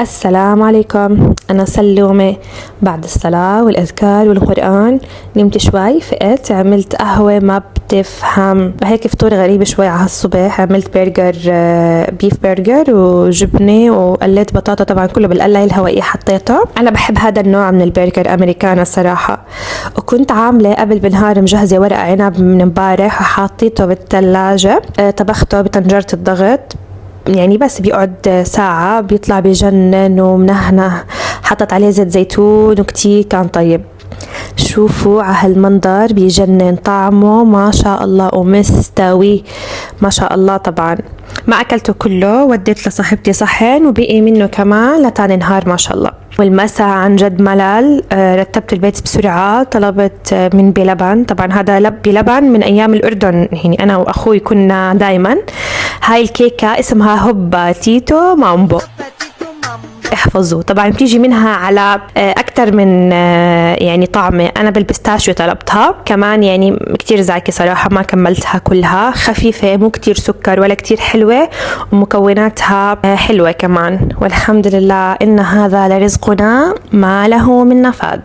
السلام عليكم. أنا سلومة. بعد الصلاة والأذكار والقرآن نمت شوي، فقت عملت قهوة ما بتفهم، هيك فطور غريب شوي على الصبح. عملت برجر، بيف برجر وجبنة، وقليت بطاطا، طبعا كله بالقلاية الهوائية حطيته. أنا بحب هذا النوع من البرجر أمريكانا صراحة. وكنت عاملة قبل بنهار مجهزة ورق عنب من امبارح وحاطيته بالثلاجة. طبخته بطنجرة الضغط، يعني بس بيقعد ساعة بيطلع بيجنن ومنهنه. حطت عليه زيت زيتون وكتير كان طيب. شوفوا على هالمنظر، بيجنن طعمه ما شاء الله ومستوي ما شاء الله. طبعا ما أكلته كله، وديت لصاحبتي صحن وبقي منه كمان لتاني نهار ما شاء الله. والمساء عن جد ملل. رتبت البيت بسرعة، طلبت من بلبن. طبعا هذا بلبن من أيام الأردن، يعني أنا وأخوي كنا دايما. هاي الكيكة اسمها هوبا تيتو مامبو، احفظوا. طبعا بتيجي منها على اكتر من يعني طعمة. انا بالبستاشيو طلبتها كمان، يعني كتير زاكي صراحة، ما كملتها كلها. خفيفة، مو كتير سكر ولا كتير حلوة، ومكوناتها حلوة كمان. والحمد لله ان هذا لرزقنا ما له من نفاذ.